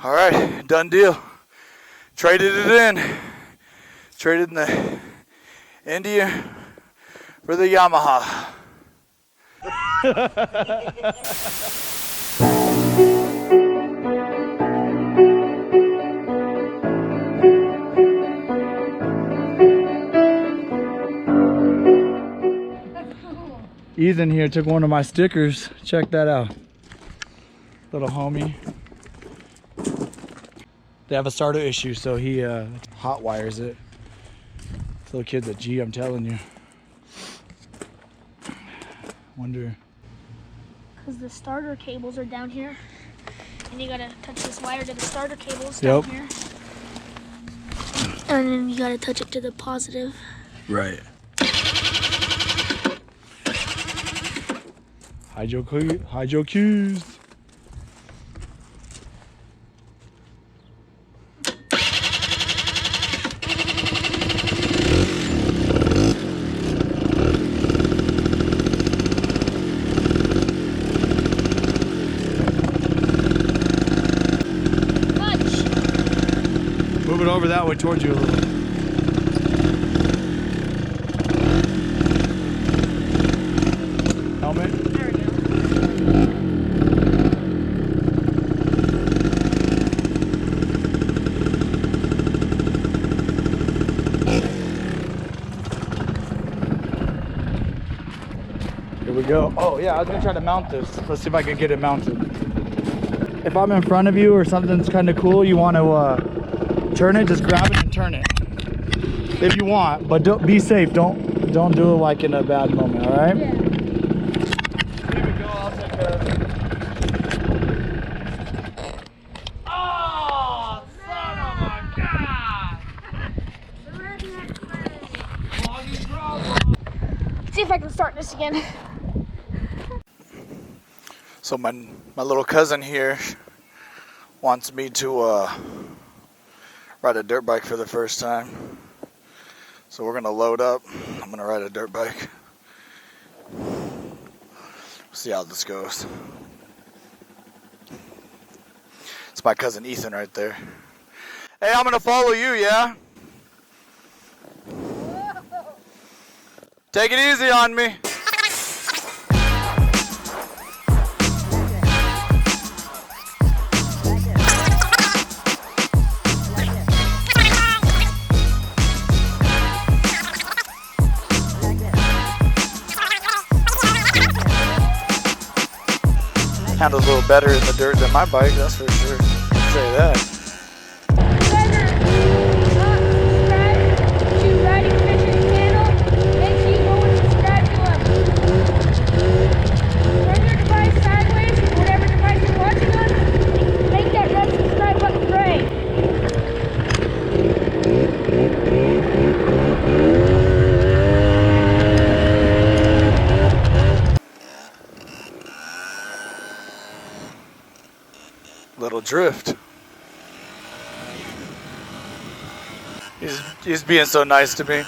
All right, done deal. Traded it in. Traded in the India for the Yamaha. Ethan here took one of my stickers. Check that out. Little homie. They have a starter issue, so he hot wires it. This little kid's a G, I'm telling you. Wonder. Because the starter cables are down here. And you gotta touch this wire to the starter cables down here. And then you gotta touch it to the positive. Right. Hide your cues. Move it over that way towards you a little. Helmet. There we go. Here we go. Oh yeah, I was gonna try to mount this. Let's see if I can get it mounted. If I'm in front of you or something's kind of cool, you want to turn it, just grab it and turn it. If you want, but don't be safe. Don't do it like in a bad moment, all right? Yeah. Here we go. I'll take care of it. Oh, son of a god! See if I can start this again. So my little cousin here wants me to ride a dirt bike for the first time. So we're gonna load up. I'm gonna ride a dirt bike. See how this goes. It's my cousin Ethan right there. Hey, I'm gonna follow you, yeah? Take it easy on me. Handles a little better in the dirt than my bike, that's for sure. I'll say that. Subscribe to Ridingfish's channel. Make sure you go and subscribe to him. Turn your device sideways, whatever device you're watching on. Make that red subscribe button gray. Little drift. He's being so nice to me.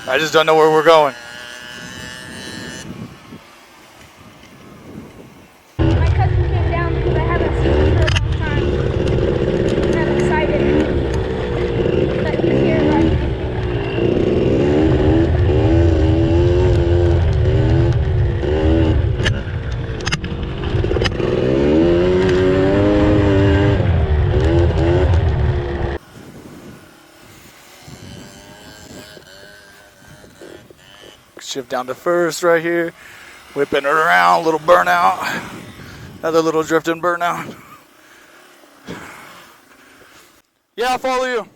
I just don't know where we're going. My cousin came down because I haven't seen him for a long time. And I'm excited that he's here riding with me. Shift down to first right here. Whipping it around, little burnout. Another little drifting burnout. Yeah, I'll follow you.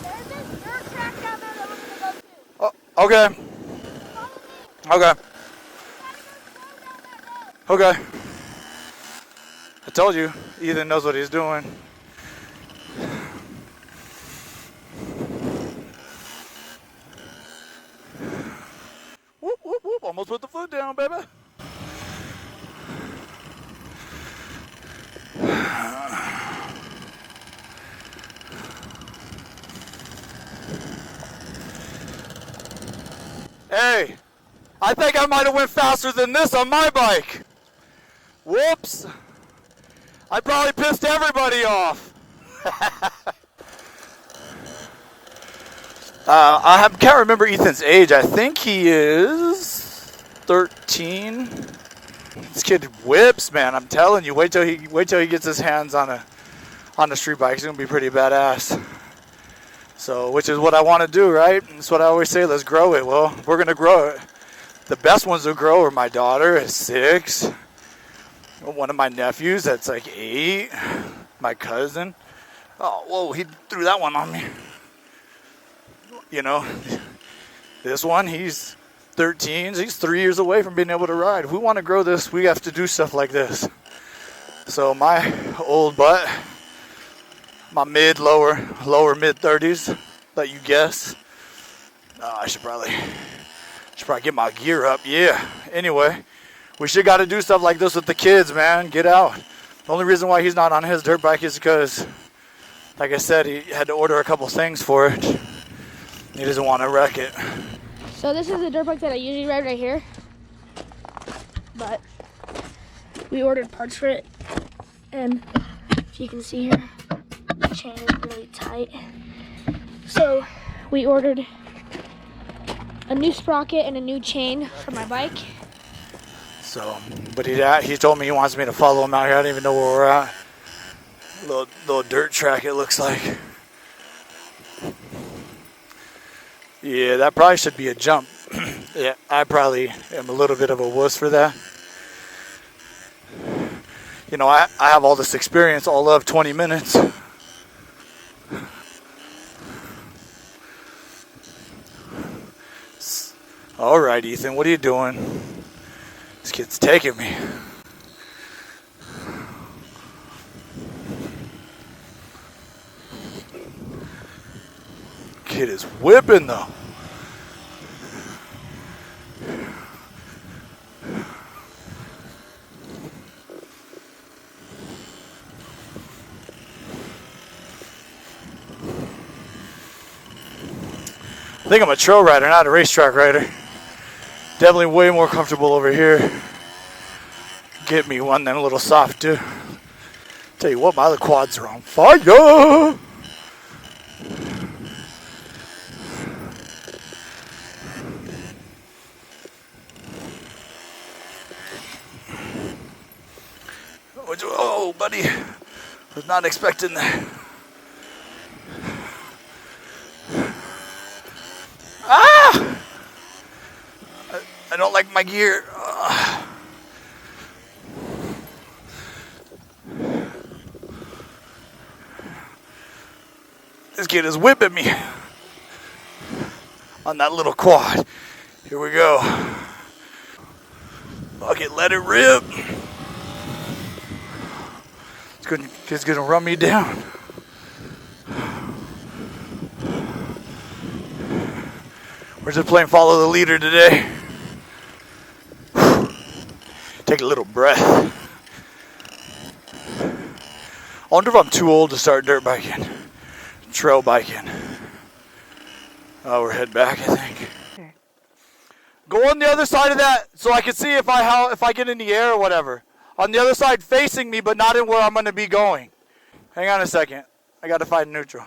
There's this dirt track down there that we're going to go to. Oh, okay. Okay. Okay. I told you, Ethan knows what he's doing. Whoop, whoop, whoop. Almost put the foot down, baby. Hey, I think I might have went faster than this on my bike. Whoops! I probably pissed everybody off. Can't remember Ethan's age. I think he is 13. This kid whips, man. I'm telling you. Wait till he gets his hands on a street bike. He's gonna be pretty badass. So, which is what I want to do, right? That's what I always say. Let's grow it. Well, we're gonna grow it. The best ones to grow are my daughter at 6. One of my nephews that's like 8. My cousin. Oh, whoa! He threw that one on me. You know, this one, he's 13. He's 3 years away from being able to ride. If we want to grow this, we have to do stuff like this. So my old butt, my lower mid 30s, let you guess. I should probably get my gear up. Yeah. Anyway, we should got to do stuff like this with the kids, man. Get out. The only reason why he's not on his dirt bike is because, like I said, he had to order a couple things for it. He doesn't want to wreck it. So this is the dirt bike that I usually ride right here. But we ordered parts for it. And if you can see here, the chain is really tight. So we ordered a new sprocket and a new chain for my bike. So, but he told me he wants me to follow him out here. I don't even know where we're at. Little dirt track it looks like. Yeah, that probably should be a jump. Yeah, I probably am a little bit of a wuss for that. You know, I have all this experience all of 20 minutes. All right, Ethan, what are you doing? This kid's taking me. Kid is whipping though. I think I'm a trail rider, not a racetrack rider. Definitely way more comfortable over here. Get me one them a little soft too. Tell you what, my other quads are on fire. Oh, buddy, was not expecting that. Ah! I don't like my gear. This kid is whipping me on that little quad. Here we go. Fuck it, let it rip. It's gonna run me down. We're just playing follow the leader today. Take a little breath. I wonder if I'm too old to start dirt biking, trail biking. Oh, we're heading back, I think. Go on the other side of that so I can see if I get in the air or whatever. On the other side facing me, but not in where I'm going to be going. Hang on a second. I got to find neutral.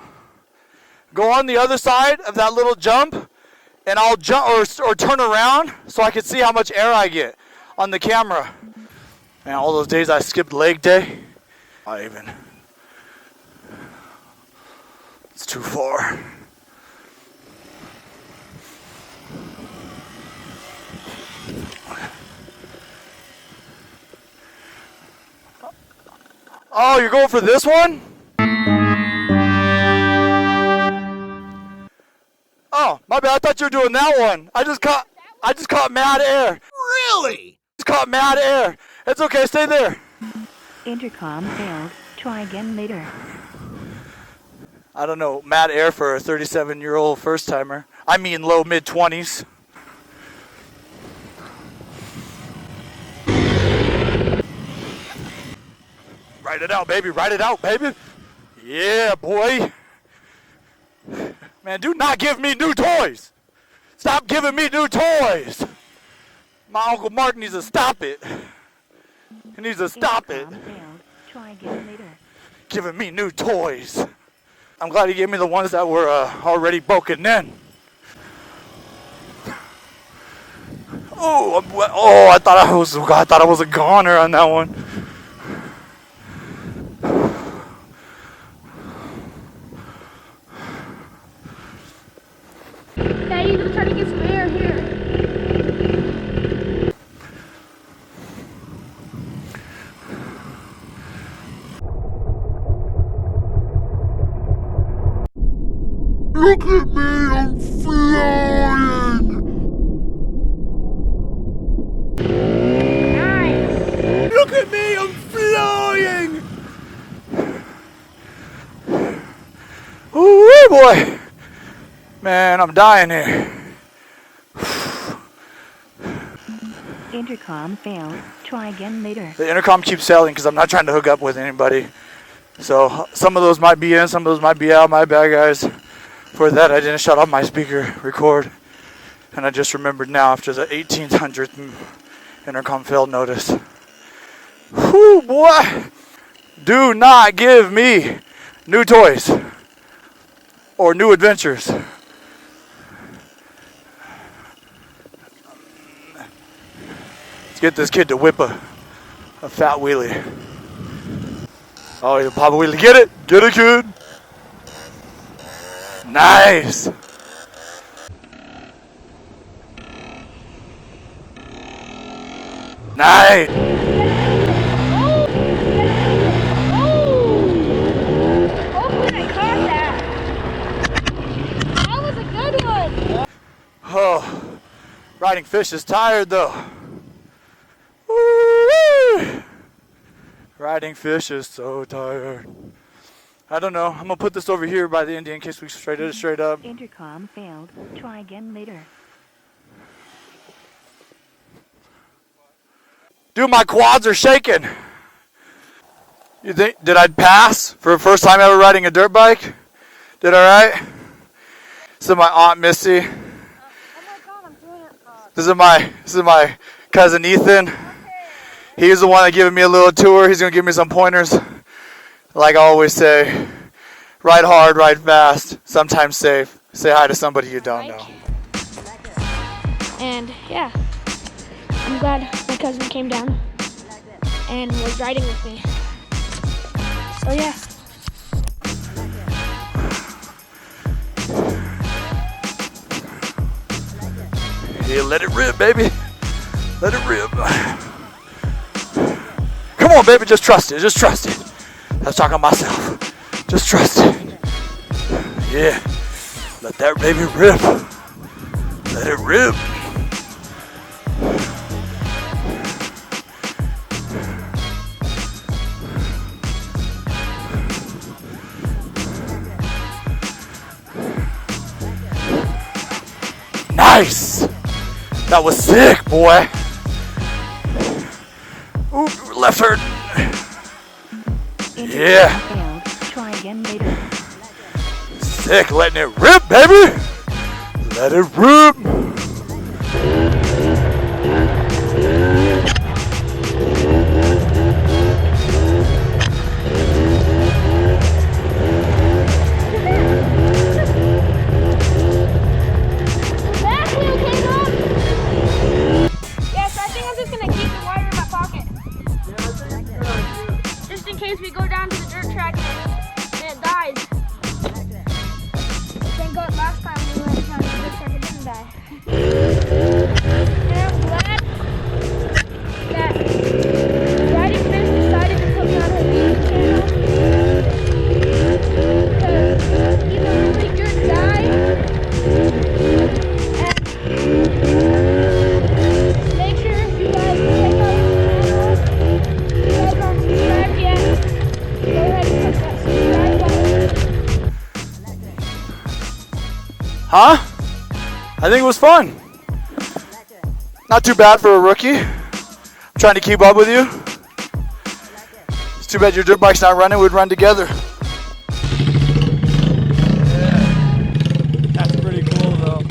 Go on the other side of that little jump, and I'll jump or turn around so I can see how much air I get on the camera. Man, all those days I skipped leg day. Not even. It's too far. Oh, you're going for this one? Oh, my bad. I thought you were doing that one. I just caught mad air. Really? Just caught mad air. It's okay. Stay there. Intercom failed. Try again later. I don't know. Mad air for a 37-year-old first timer. I mean, low mid 20s. Write it out, baby. Write it out, baby. Yeah, boy. Man, do not give me new toys. Stop giving me new toys. My Uncle Mark needs to stop it. He needs to stop it. Intercom failed. Try again later. Giving me new toys. I'm glad he gave me the ones that were already broken in. Oh, I thought I was a goner on that one. Daddy, I'm trying to get some air here. Look at me, I'm flying! Nice. Look at me, I'm flying! Ooh, boy! Man, I'm dying here. Intercom failed. Try again later. The intercom keeps failing because I'm not trying to hook up with anybody. So some of those might be in, some of those might be out. My bad, guys. For that, I didn't shut off my speaker record. And I just remembered now after the 1800th intercom failed notice. Whew, boy! Do not give me new toys or new adventures. Let's get this kid to whip a fat wheelie. Oh, he'll pop a wheelie. Get it? Get it, kid. Nice. Nice. Hopefully I caught that. That was a good one. Oh, riding fish is tired though. Woo-wee. Riding fish is so tired. I don't know. I'm gonna put this over here by the Indian in case we straight it straight up. Intercom failed. Try again later. Dude, my quads are shaking. You think, did I pass for the first time ever riding a dirt bike? Did I right? This is my Aunt Missy. Oh my God, I'm doing it wrong. This is my cousin Ethan. He's the one that giving me a little tour. He's gonna give me some pointers. Like I always say, ride hard, ride fast, sometimes safe. Say hi to somebody you don't know. And yeah, I'm glad my cousin came down and was riding with me. So yeah. Yeah, let it rip, baby. Let it rip. Come on, baby, just trust it. Just trust it. I was talking to myself. Just trust it. Yeah. Let that baby rip. Let it rip. Nice. That was sick, boy. Ooh, left hurt. Yeah. Failed. Try again later. Sick, letting it rip, baby. Let it rip. Yes, I think I'm just gonna keep the wire in my pocket. Just in case we go down to the dirt track and it dies. Thank God last time we went down to the dirt track it didn't die. And I'm glad that Ridingfish decided to put me on her YouTube channel. Because he's a really good guy. And make sure you guys check out his channel. If you guys aren't subscribed yet, go ahead and click that subscribe button. Huh? I think it was fun. Not too bad for a rookie. I'm trying to keep up with you. It's too bad your dirt bike's not running. We'd run together. Yeah. That's pretty cool though.